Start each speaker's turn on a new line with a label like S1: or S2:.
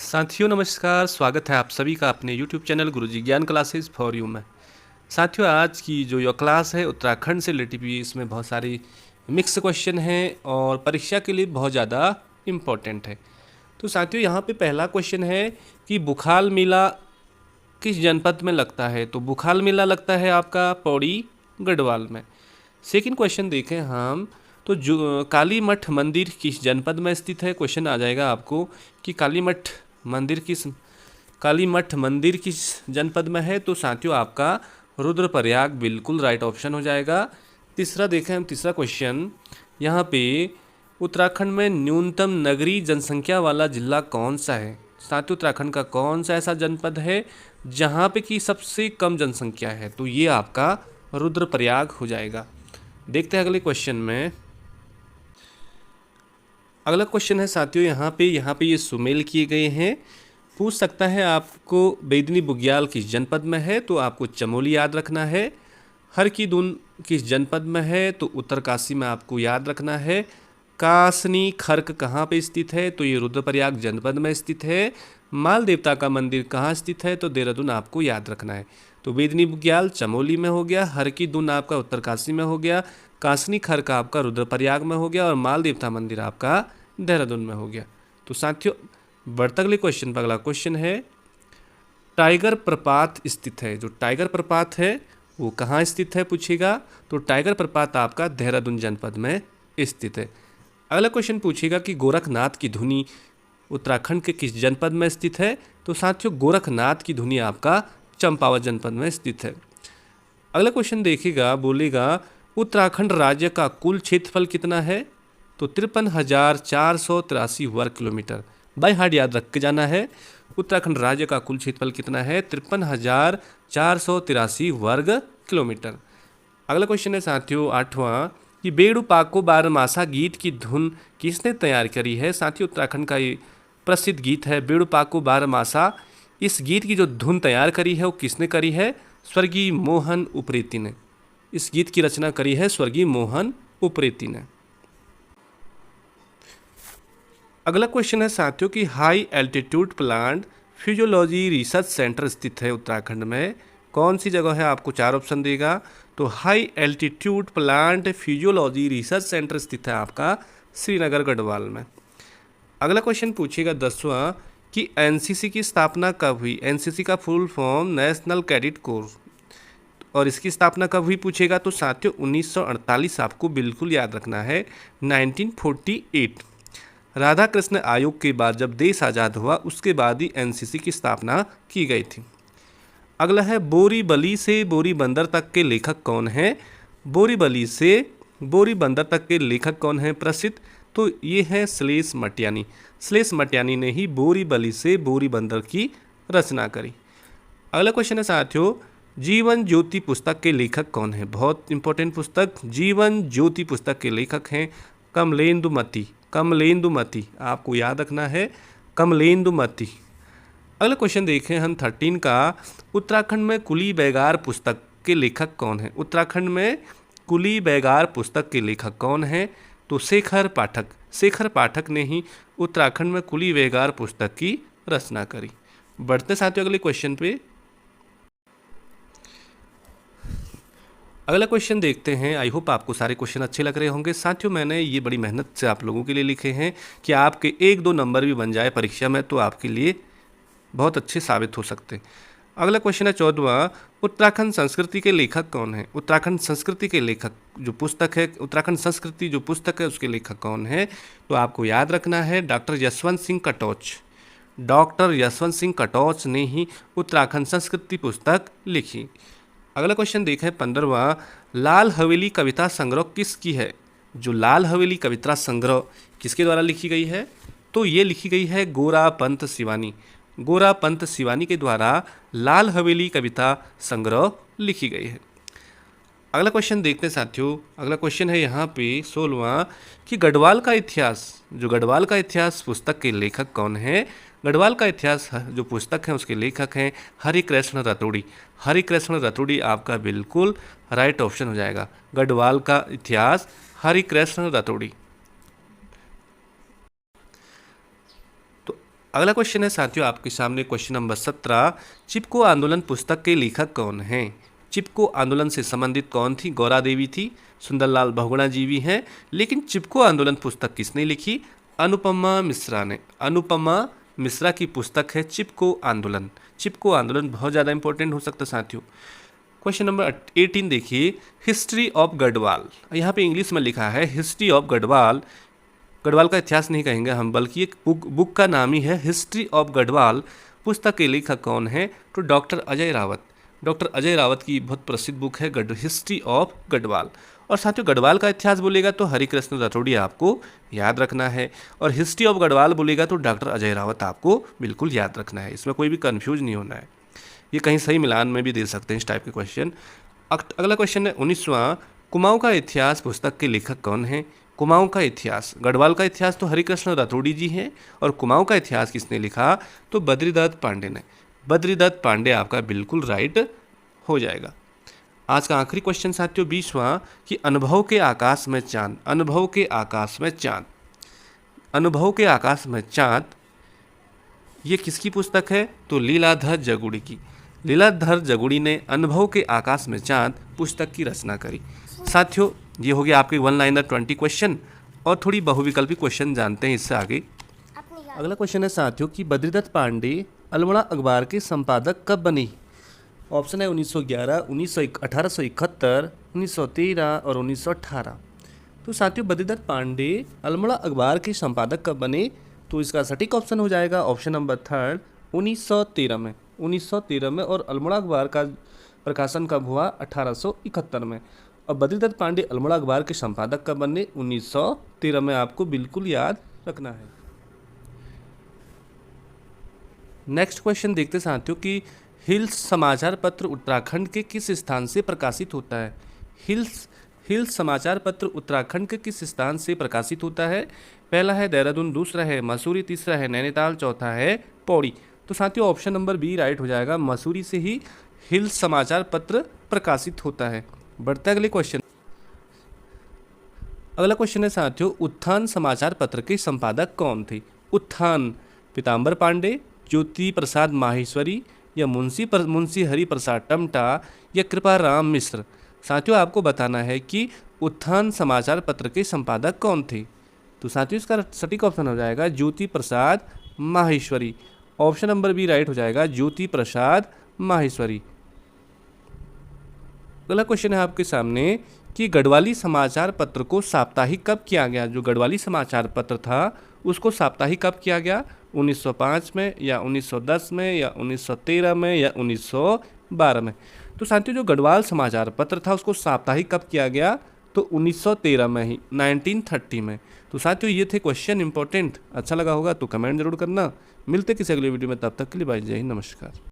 S1: साथियों नमस्कार, स्वागत है आप सभी का अपने यूट्यूब चैनल गुरुजी ज्ञान क्लासेस फॉर यू में। साथियों आज की जो यह क्लास है उत्तराखंड से रिलेटिव भी इसमें बहुत सारी मिक्स क्वेश्चन हैं और परीक्षा के लिए बहुत ज़्यादा इम्पोर्टेंट है। तो साथियों यहाँ पे पहला क्वेश्चन है कि बुखाल मेला किस जनपद में लगता है। तो बुखाल मेला लगता है आपका पौड़ी गढ़वाल में। सेकंड क्वेश्चन देखें हम तो जो काली मठ मंदिर किस जनपद में स्थित है। क्वेश्चन आ जाएगा आपको कि काली मठ मंदिर किस जनपद में है। तो साथियों आपका रुद्रप्रयाग बिल्कुल राइट ऑप्शन हो जाएगा। तीसरा देखें हम तीसरा क्वेश्चन यहाँ पे उत्तराखंड में न्यूनतम नगरीय जनसंख्या वाला जिला कौन सा है। साथियों उत्तराखंड का कौन सा ऐसा जनपद है जहाँ पे कि सबसे कम जनसंख्या है। तो ये आपका रुद्रप्रयाग हो जाएगा। देखते हैं अगले क्वेश्चन में। अगला क्वेश्चन है साथियों यहाँ पे ये सुमेल किए गए हैं। पूछ सकता है आपको बेदनी बुग्याल किस जनपद में है। तो आपको चमोली याद रखना है। हर की दून किस जनपद में है। तो उत्तरकाशी में आपको याद रखना है। कासनी खर्क कहाँ पे स्थित है। तो ये रुद्रप्रयाग जनपद में स्थित है। माल देवता का मंदिर कहाँ स्थित है। तो देहरादून आपको याद रखना है। तो बेदनी बुग्याल चमोली में हो गया, हर की दून आपका उत्तरकाशी में हो गया, कासनी खर्क आपका रुद्रप्रयाग में हो गया और माल देवता मंदिर आपका देहरादून में हो गया। तो साथियों बढ़ते अगले क्वेश्चन पर। अगला क्वेश्चन है टाइगर प्रपात स्थित है। जो टाइगर प्रपात है वो कहाँ स्थित है पूछेगा। तो टाइगर प्रपात आपका देहरादून जनपद में स्थित है। अगला क्वेश्चन पूछेगा कि गोरखनाथ की धुनी उत्तराखंड के किस जनपद में स्थित है। तो साथियों गोरखनाथ की धुनी आपका चंपावत जनपद में स्थित है। अगला क्वेश्चन देखिएगा, बोलेगा उत्तराखंड राज्य का कुल क्षेत्रफल कितना है। तो 53,483 वर्ग किलोमीटर। बाय हार्ट याद रख के जाना है। उत्तराखंड राज्य का कुल क्षेत्रफल कितना है। 53,483 वर्ग किलोमीटर। अगला क्वेश्चन है साथियों आठवां कि बेड़ू पाको बारहमासा गीत की धुन किसने तैयार करी है। साथियों उत्तराखंड का ये प्रसिद्ध गीत है बेड़ू पाको बारहमासा। इस गीत की जो धुन तैयार करी है वो किसने करी है। स्वर्गीय मोहन उप्रेती ने इस गीत की रचना करी है। स्वर्गीय मोहन उप्रेती ने। अगला क्वेश्चन है साथियों कि high altitude plant physiology research centre स्थित है उत्तराखंड में कौन सी जगह है। आपको चार ऑप्शन देगा। तो high altitude plant physiology research centre स्थित है आपका श्रीनगर गढ़वाल में। अगला क्वेश्चन पूछेगा 10वां कि एनसीसी की स्थापना कब हुई। एनसीसी का full form national cadet corps और इसकी स्थापना कब हुई पूछेगा। तो साथियों 1948 आपको बिल्कुल याद रखना है। 1948 राधा कृष्ण आयोग के बाद जब देश आज़ाद हुआ उसके बाद ही एनसीसी की स्थापना की गई थी। अगला है बोरीबली से बोरीबंदर तक के लेखक कौन हैं। बोरीबली से बोरीबंदर तक के लेखक कौन हैं प्रसिद्ध। तो ये है श्लेष मटियानी। श्लेष मटियानी ने ही बोरीबली से बोरीबंदर की रचना करी। अगला क्वेश्चन है साथियों जीवन ज्योति पुस्तक के लेखक कौन है। बहुत इंपॉर्टेंट पुस्तक जीवन ज्योति पुस्तक के लेखक हैं कमलेंदुमती। कमलेंदुमती आपको याद रखना है कमलेंदुमती। अगला क्वेश्चन देखें हम 13 का उत्तराखंड में कुली बैगार पुस्तक के लेखक कौन है। उत्तराखंड में कुली बैगार पुस्तक के लेखक कौन है। तो शेखर पाठक। शेखर पाठक ने ही उत्तराखंड में कुली बैगार पुस्तक की रचना करी। बढ़ते साथियों अगले क्वेश्चन पे। अगला क्वेश्चन देखते हैं। आई होप आपको सारे क्वेश्चन अच्छे लग रहे होंगे। साथियों मैंने ये बड़ी मेहनत से आप लोगों के लिए लिखे हैं कि आपके 1-2 नंबर भी बन जाए परीक्षा में तो आपके लिए बहुत अच्छे साबित हो सकते हैं। अगला क्वेश्चन है 14वां उत्तराखंड संस्कृति के लेखक कौन है। उत्तराखंड संस्कृति के लेखक जो पुस्तक है उत्तराखंड संस्कृति जो पुस्तक है उसके लेखक कौन है। तो आपको याद रखना है डॉक्टर यशवंत सिंह कटोच। डॉक्टर यशवंत सिंह कटोच ने ही उत्तराखंड संस्कृति पुस्तक लिखी। अगला क्वेश्चन देखें 15वां लाल हवेली कविता संग्रह किसकी है। जो लाल हवेली कविता संग्रह किसके द्वारा लिखी गई है। तो ये लिखी गई है गोरा पंत सिवानी। गोरा पंत सिवानी के द्वारा लाल हवेली कविता संग्रह लिखी गई है। अगला क्वेश्चन देखते हैं साथियों। अगला क्वेश्चन है यहाँ पे 16वां कि गढ़वाल का इतिहास जो गढ़वाल का इतिहास पुस्तक के लेखक कौन है। गढ़वाल का इतिहास जो पुस्तक है उसके लेखक हैं हरिकृष्ण रतोड़ी। हरिकृष्ण रतोड़ी आपका बिल्कुल राइट ऑप्शन हो जाएगा। गढ़वाल का इतिहास हरिकृष्ण रतोड़ी। अगला क्वेश्चन है साथियों आपके सामने क्वेश्चन नंबर 17। चिपको आंदोलन पुस्तक के लेखक कौन हैं? चिपको आंदोलन से संबंधित कौन थी? गौरा देवी थी, सुंदरलाल बहुगुणा जी भी हैं, लेकिन चिपको आंदोलन पुस्तक किसने लिखी? अनुपमा मिश्रा ने। अनुपमा मिश्रा की पुस्तक है चिपको आंदोलन। चिपको आंदोलन बहुत ज़्यादा इंपॉर्टेंट हो सकता है साथियों। क्वेश्चन नंबर 18 देखिए, हिस्ट्री ऑफ गढ़वाल। यहाँ पे इंग्लिश में लिखा है हिस्ट्री ऑफ गढ़वाल। गढ़वाल का इतिहास नहीं कहेंगे हम, बल्कि एक बुक का नाम ही है हिस्ट्री ऑफ गढ़वाल। पुस्तक के लेखक कौन है? तो डॉक्टर अजय रावत। डॉक्टर अजय रावत की बहुत प्रसिद्ध बुक है हिस्ट्री ऑफ गढ़वाल। और साथियों गढ़वाल का इतिहास बोलेगा तो हरिकृष्ण राठौड़िया आपको याद रखना है, और हिस्ट्री ऑफ गढ़वाल बोलेगा तो डॉक्टर अजय रावत आपको बिल्कुल याद रखना है। इसमें कोई भी कन्फ्यूज नहीं होना है। ये कहीं सही मिलान में भी दे सकते हैं इस टाइप के क्वेश्चन। अगला क्वेश्चन है 19वां, कुमाऊं का इतिहास पुस्तक के लेखक कौन है? कुमाऊं का इतिहास, गढ़वाल का इतिहास तो हरिकृष्ण राठौड़ी जी हैं, और कुमाऊं का इतिहास किसने लिखा? तो बद्रीदत्त पांडे ने। बद्रीदत्त पांडे आपका बिल्कुल राइट हो जाएगा। आज का आखिरी क्वेश्चन साथियों 20वां, कि अनुभव के आकाश में चांद। अनुभव के आकाश में चांद। अनुभव के आकाश में चांद ये किसकी पुस्तक है? तो लीलाधर जगुड़ी की। लीलाधर जगुड़ी ने अनुभव के आकाश में चांद पुस्तक की रचना करी। साथियों ये हो गया आपके 1 लाइनर 20 क्वेश्चन, और थोड़ी बहुविकल्पी क्वेश्चन जानते हैं इससे आगे। अगला क्वेश्चन है साथियों कि बद्रीदत्त पांडे अल्मोड़ा अखबार के संपादक कब बने? ऑप्शन है 1911, 1871, 1913 और 1918। तो साथियों बद्रीदत्त पांडे अल्मोड़ा अखबार के संपादक कब बने? तो इसका सटीक ऑप्शन हो जाएगा ऑप्शन नंबर 3, 1913 में। 1913 में। और अल्मोड़ा अखबार का प्रकाशन कब हुआ? 1871 में। और बद्रीदत्त पांडे अल्मोड़ा अखबार के संपादक कब बने? 1913 में। आपको बिल्कुल याद रखना है। नेक्स्ट क्वेश्चन देखते साथियों कि हिल्स समाचार पत्र उत्तराखंड के किस स्थान से प्रकाशित होता है? हिल्स समाचार पत्र उत्तराखंड के किस स्थान से प्रकाशित होता है? पहला है देहरादून, दूसरा है मसूरी, तीसरा है नैनीताल, चौथा है पौड़ी। तो साथियों ऑप्शन नंबर बी राइट हो जाएगा। मसूरी से ही हिल्स समाचार पत्र प्रकाशित होता है। बढ़ते अगले क्वेश्चन। अगला क्वेश्चन है साथियों, उत्थान समाचार पत्र के संपादक कौन थे? उत्थान पीताम्बर पांडे, ज्योति प्रसाद माहेश्वरी, या मुंशी हरि प्रसाद टमटा, या कृपाराम मिश्र। साथियों आपको बताना है कि उत्थान समाचार पत्र के संपादक कौन थे। तो साथियों इसका सटीक ऑप्शन हो जाएगा Jyoti Prasad Maheshwari. Option number B right हो जाएगा, ज्योति प्रसाद माहेश्वरी। अगला क्वेश्चन है आपके सामने कि गढ़वाली समाचार पत्र को साप्ताहिक कब किया गया? जो गढ़वाली समाचार पत्र था उसको साप्ताहिक कब किया गया? 1905 में, या 1910 में, या 1913 में, या 1912 में। तो साथियों जो गढ़वाल समाचार पत्र था उसको साप्ताहिक कब किया गया? तो 1913 में ही, 1930 में। तो साथियों ये थे क्वेश्चन इंपॉर्टेंट। अच्छा लगा होगा तो कमेंट जरूर करना। मिलते किसी अगले वीडियो में, तब तक के लिए बाय, जय हिंद, नमस्कार।